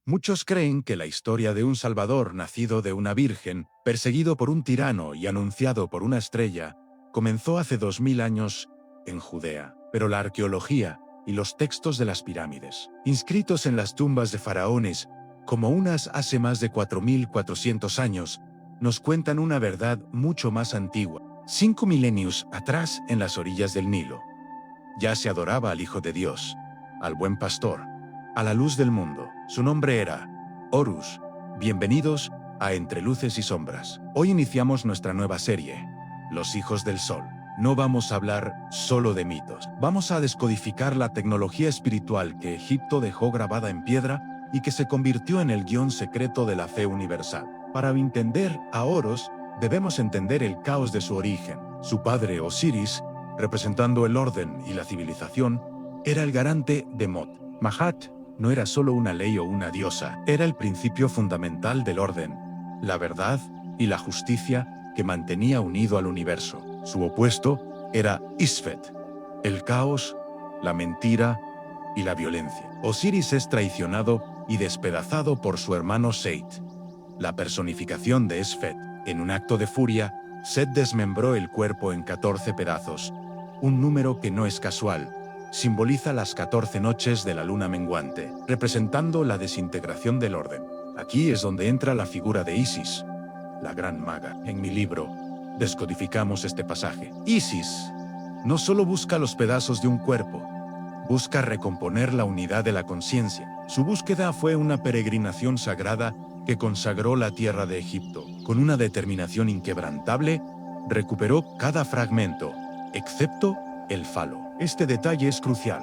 Muchos creen que la historia de un Salvador nacido de una virgen, perseguido por un tirano y anunciado por una estrella, comenzó hace 2000 años en Judea. Pero la arqueología y los textos de las pirámides, inscritos en las tumbas de faraones, como unas hace más de 4400 años, nos cuentan una verdad mucho más antigua. 5 milenios atrás, en las orillas del Nilo, ya se adoraba al Hijo de Dios, al buen pastor, a la luz del mundo. Su nombre era Horus. Bienvenidos a Entre Luces y Sombras. Hoy iniciamos nuestra nueva serie, Los Hijos del Sol. No vamos a hablar solo de mitos. Vamos a descodificar la tecnología espiritual que Egipto dejó grabada en piedra y que se convirtió en el guión secreto de la fe universal. Para entender a Horus, debemos entender el caos de su origen. Su padre, Osiris, representando el orden y la civilización, era el garante de Mot. Mahat no era solo una ley o una diosa, era el principio fundamental del orden, la verdad y la justicia que mantenía unido al universo. Su opuesto era Isfet, el caos, la mentira y la violencia. Osiris es traicionado y despedazado por su hermano Set, la personificación de Isfet. En un acto de furia, Set desmembró el cuerpo en 14 pedazos, un número que no es casual. Simboliza las 14 noches de la luna menguante, representando la desintegración del orden. Aquí es donde entra la figura de Isis, la gran maga. En mi libro, descodificamos este pasaje. Isis no solo busca los pedazos de un cuerpo, busca recomponer la unidad de la conciencia. Su búsqueda fue una peregrinación sagrada que consagró la tierra de Egipto. Con una determinación inquebrantable, recuperó cada fragmento, excepto el falo. Este detalle es crucial,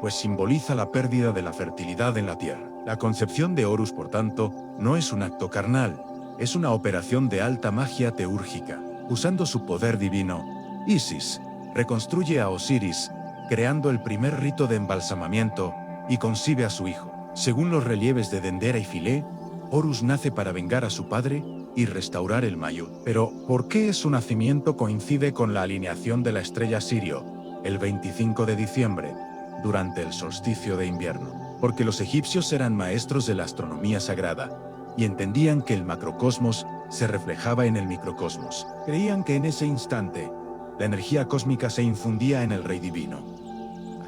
pues simboliza la pérdida de la fertilidad en la tierra. La concepción de Horus, por tanto, no es un acto carnal, es una operación de alta magia teúrgica. Usando su poder divino, Isis reconstruye a Osiris, creando el primer rito de embalsamamiento, y concibe a su hijo. Según los relieves de Dendera y Filé, Horus nace para vengar a su padre y restaurar el Mayut. Pero, ¿por qué su nacimiento coincide con la alineación de la estrella Sirio, el 25 de diciembre, durante el solsticio de invierno? Porque los egipcios eran maestros de la astronomía sagrada y entendían que el macrocosmos se reflejaba en el microcosmos. Creían que en ese instante, la energía cósmica se infundía en el rey divino.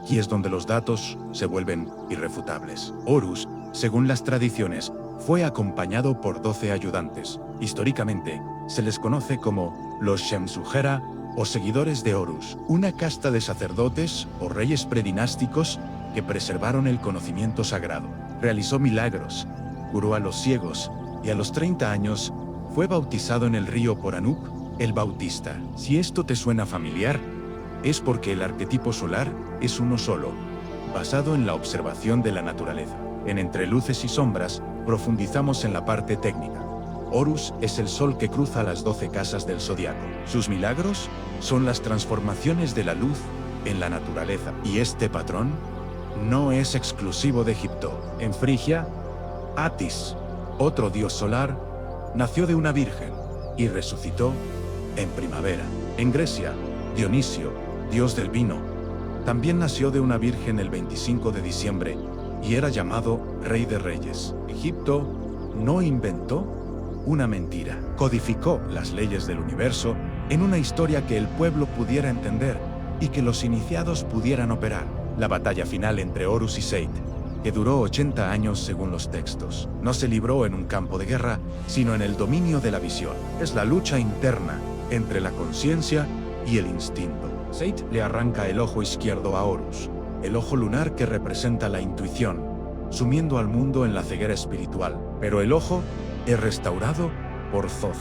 Aquí es donde los datos se vuelven irrefutables. Horus, según las tradiciones, fue acompañado por 12 ayudantes. Históricamente, se les conoce como los Shemsujera o seguidores de Horus, una casta de sacerdotes o reyes predinásticos que preservaron el conocimiento sagrado. Realizó milagros, curó a los ciegos y a los 30 años fue bautizado en el río por Anup, el Bautista. Si esto te suena familiar, es porque el arquetipo solar es uno solo, basado en la observación de la naturaleza. En Entre Luces y Sombras, profundizamos en la parte técnica. Horus es el sol que cruza las 12 casas del zodiaco. Sus milagros son las transformaciones de la luz en la naturaleza. Y este patrón no es exclusivo de Egipto. En Frigia, Atis, otro dios solar, nació de una virgen y resucitó en primavera. En Grecia, Dionisio, dios del vino, también nació de una virgen el 25 de diciembre y era llamado Rey de Reyes. Egipto no inventó una mentira, codificó las leyes del universo en una historia que el pueblo pudiera entender y que los iniciados pudieran operar. La batalla final entre Horus y Set, que duró 80 años según los textos, no se libró en un campo de guerra, sino en el dominio de la visión. Es la lucha interna entre la conciencia y el instinto. Set le arranca el ojo izquierdo a Horus, el ojo lunar que representa la intuición, sumiendo al mundo en la ceguera espiritual. Pero el ojo es restaurado por Thoth,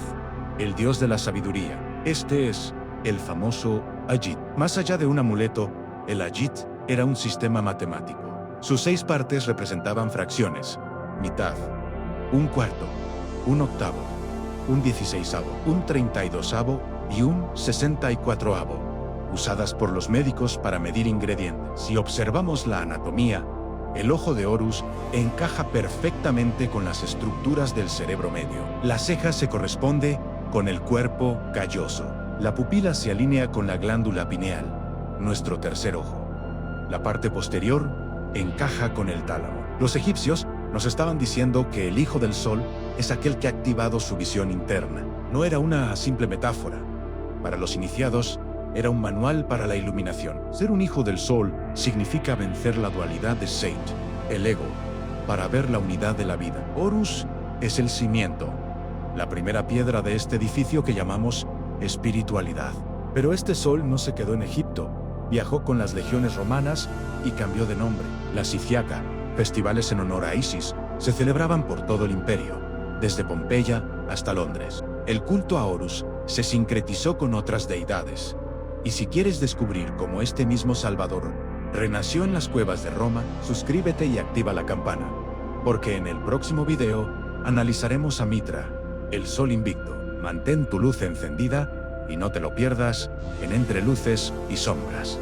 el dios de la sabiduría. Este es el famoso Ayit. Más allá de un amuleto, el Ayit era un sistema matemático. Sus 6 partes representaban fracciones: mitad, un cuarto, un octavo, un 16avo, un 32avo y un 64avo, usadas por los médicos para medir ingredientes. Si observamos la anatomía, el ojo de Horus encaja perfectamente con las estructuras del cerebro medio. La ceja se corresponde con el cuerpo calloso. La pupila se alinea con la glándula pineal, nuestro tercer ojo. La parte posterior encaja con el tálamo. Los egipcios Nos estaban diciendo que el Hijo del Sol es aquel que ha activado su visión interna. No era una simple metáfora. Para los iniciados, era un manual para la iluminación. Ser un Hijo del Sol significa vencer la dualidad de Seit, el ego, para ver la unidad de la vida. Horus es el cimiento, la primera piedra de este edificio que llamamos espiritualidad. Pero este sol no se quedó en Egipto. Viajó con las legiones romanas y cambió de nombre. La Siciaca, festivales en honor a Isis, se celebraban por todo el imperio, desde Pompeya hasta Londres. El culto a Horus se sincretizó con otras deidades. Y si quieres descubrir cómo este mismo Salvador renació en las cuevas de Roma, suscríbete y activa la campana, porque en el próximo video analizaremos a Mitra, el sol invicto. Mantén tu luz encendida y no te lo pierdas en Entre Luces y Sombras.